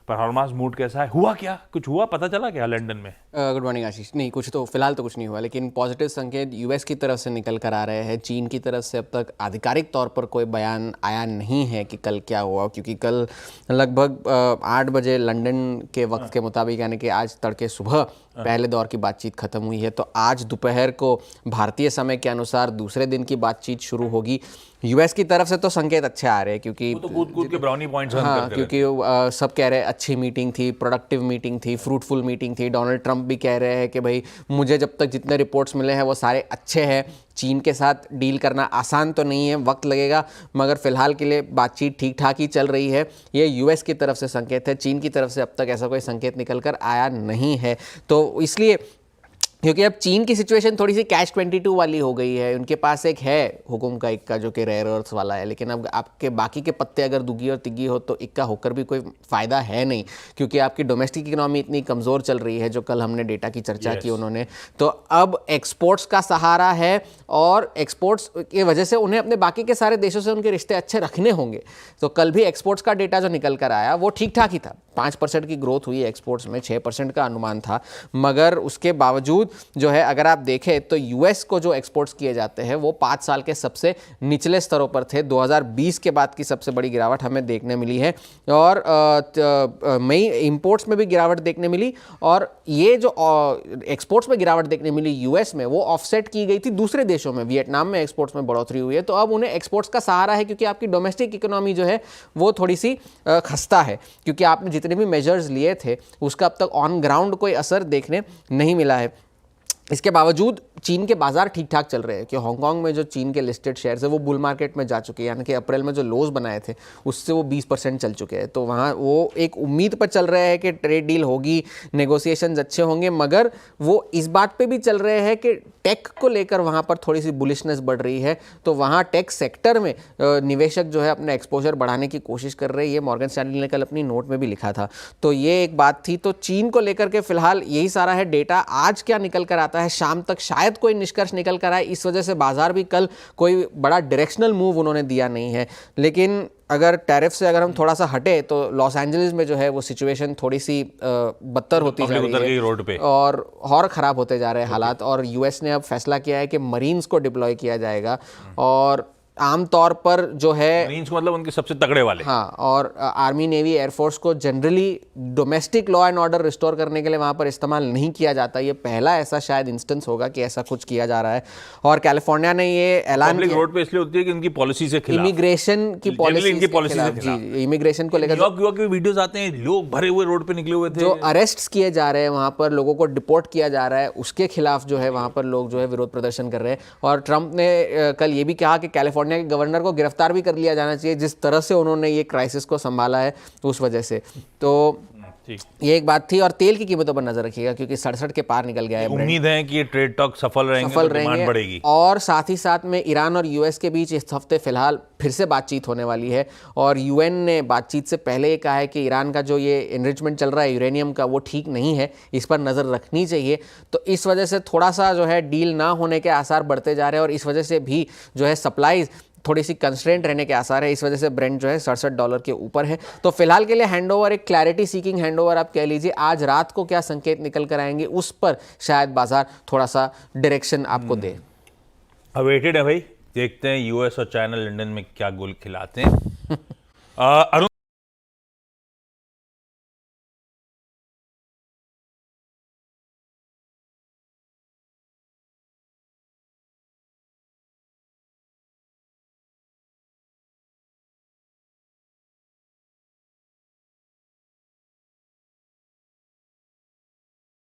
पर हॉर्मास मूड कैसा है, हुआ क्या, कुछ हुआ, पता चला क्या लंदन में? गुड मॉर्निंग आशीष। नहीं, कुछ तो फिलहाल तो कुछ नहीं हुआ, लेकिन पॉजिटिव संकेत यूएस की तरफ से निकल कर आ रहे हैं। चीन की तरफ से अब तक आधिकारिक तौर पर कोई बयान आया नहीं है कि कल क्या हुआ, क्योंकि कल लगभग 8 बजे लंदन के वक्त के मुताबिक, यानी कि आज तड़के सुबह पहले दौर की बातचीत खत्म हुई है। तो आज दोपहर को भारतीय समय के अनुसार दूसरे दिन की बातचीत शुरू होगी। यूएस की तरफ से तो संकेत अच्छे आ रहे हैं, क्योंकि वो तो कूद कूद के ब्राउनी पॉइंट्स हाँ, करते क्योंकि सब कह रहे हैं अच्छी मीटिंग थी, प्रोडक्टिव मीटिंग थी, फ्रूटफुल मीटिंग थी। डोनाल्ड ट्रंप भी कह रहे हैं कि भाई मुझे जब तक जितने रिपोर्ट्स मिले हैं वो सारे अच्छे हैं। चीन के साथ डील करना आसान तो नहीं है, वक्त लगेगा, मगर फिलहाल के लिए बातचीत ठीक ठाक ही चल रही है। ये यूएस की तरफ से संकेत है। चीन की तरफ से अब तक ऐसा कोई संकेत निकल कर आया नहीं है। तो इसलिए, क्योंकि अब चीन की सिचुएशन थोड़ी सी कैच 22 वाली हो गई है। उनके पास एक है हुकुम का इक्का जो कि रेयर अर्थ्स वाला है, लेकिन अब आपके बाकी के पत्ते अगर दुगी और तिग्गी हो तो इक्का होकर भी कोई फ़ायदा है नहीं, क्योंकि आपकी डोमेस्टिक इकोनॉमी इतनी कमज़ोर चल रही है, जो कल हमने डेटा की चर्चा की उन्होंने। तो अब एक्सपोर्ट्स का सहारा है, और एक्सपोर्ट्स की वजह से उन्हें अपने बाकी के सारे देशों से उनके रिश्ते अच्छे रखने होंगे। तो कल भी एक्सपोर्ट्स का डेटा जो निकल कर आया वो ठीक ठाक ही था। 5% की ग्रोथ हुई एक्सपोर्ट्स में, 6% का अनुमान था, मगर उसके बावजूद जो है अगर आप देखें तो यूएस को जो एक्सपोर्ट्स किए जाते हैं वो 5 साल के सबसे निचले स्तरों पर थे। 2020 के बाद की सबसे बड़ी गिरावट हमें देखने मिली है, और मई इंपोर्ट्स में भी गिरावट देखने मिली। और ये जो एक्सपोर्ट्स में गिरावट देखने मिली यूएस में, वो ऑफसेट की गई थी दूसरे देशों में। वियतनाम में एक्सपोर्ट्स में बढ़ोतरी हुई है, तो अब उन्हें एक्सपोर्ट्स का सहारा है, क्योंकि आपकी डोमेस्टिक इकोनॉमी जो है वो थोड़ी सी खस्ता है, क्योंकि आपने जितने भी मेजर्स लिए थे उसका अब तक ऑन ग्राउंड कोई असर देखने नहीं मिला है। इसके बावजूद चीन के बाजार ठीक ठाक चल रहे हैं, कि हांगकांग में जो चीन के लिस्टेड शेयर्स है वो बुल मार्केट में जा चुके हैं, यानी कि अप्रैल में जो लोज बनाए थे उससे वो 20% चल चुके हैं। तो वहाँ वो एक उम्मीद पर चल रहे हैं कि ट्रेड डील होगी, नेगोशिएशंस अच्छे होंगे, मगर वो इस बात पे भी चल रहे हैं कि टेक को लेकर वहाँ पर थोड़ी सी बुलिशनेस बढ़ रही है। तो वहाँ टेक सेक्टर में निवेशक जो है अपना एक्सपोजर बढ़ाने की कोशिश कर रहे हैं। ये मॉर्गन स्टैनली ने कल अपनी नोट में भी लिखा था। तो ये एक बात थी। तो चीन को लेकर के फिलहाल यही सारा है डेटा। आज क्या निकल कर आता है, शाम तक शायद कोई निष्कर्ष निकल कर आए। इस वजह से बाजार भी कल कोई बड़ा डायरेक्शनल मूव उन्होंने दिया नहीं है। लेकिन अगर टैरिफ से अगर हम थोड़ा सा हटे तो लॉस एंजलिस में जो है वो सिचुएशन थोड़ी सी बदतर होती जा रही है रोड पे, और ख़राब होते जा रहे हैं हालात। और यूएस ने अब फैसला किया है कि मरीन्स को डिप्लॉय किया जाएगा, और आमतौर पर जो है मरीन्स को मतलब उनके सबसे तगड़े वाले, हाँ, और आर्मी, नेवी, एयरफोर्स को generally domestic law and order restore करने के लिए वहाँ पर इस्तेमाल नहीं किया जाता। ये पहला ऐसा शायद इंस्टेंस होगा कि ऐसा कुछ किया जा रहा है। और कैलिफोर्निया ने ये ऐलान किया, रोड पे इसलिए होती है कि उनकी पॉलिसी से खिलाफ, इमिग्रेशन की पॉलिसी इनकी पॉलिसी से खिलाफ। जी, इमिग्रेशन को लेकर के वीडियोस आते हैं, लोग भरे हुए रोड पे निकले हुए थे, जो अरेस्ट किए जा रहे हैं वहाँ पर, लोगों को डिपोर्ट किया जा रहा है, उसके खिलाफ जो है वहाँ पर लोग जो है विरोध प्रदर्शन कर रहे हैं। और ट्रंप ने कल ये भी कहा कि कैलिफोर्निया के गवर्नर को गिरफ्तार भी कर लिया जाना चाहिए, जिस तरह से उन्होंने ये क्राइसिस को संभाला है उस वजह से। तो ये एक बात थी। और तेल की कीमतों पर नजर रखिएगा, क्योंकि 67 के पार निकल गया है। उम्मीद है कि ये ट्रेड टॉक सफल रहेंगे, तो डिमांड बढ़ेगी। और साथ ही साथ में ईरान और यूएस के बीच इस हफ्ते फिलहाल फिर से बातचीत होने वाली है। और यूएन ने बातचीत से पहले ये कहा है कि ईरान का जो ये एनरिचमेंट चल रहा है यूरेनियम का, वो ठीक नहीं है, इस पर नज़र रखनी चाहिए। तो इस वजह से थोड़ा सा जो है डील ना होने के आसार बढ़ते जा रहे हैं, और इस वजह से भी जो है सप्लाईज थोड़ी सी कंस्ट्रेंट रहने के आसार है। इस वजह से ब्रेंट जो है $67 के ऊपर है। तो फिलहाल के लिए हैंडओवर, एक क्लैरिटी सीकिंग हैंडओवर आप कह लीजिए। आज रात को क्या संकेत निकल कर आएंगे उस पर शायद बाजार थोड़ा सा डायरेक्शन आपको दे। अवेटेड है भाई, देखते हैं यूएस और चाइना लंदन में क्या गोल खिलाते हैं।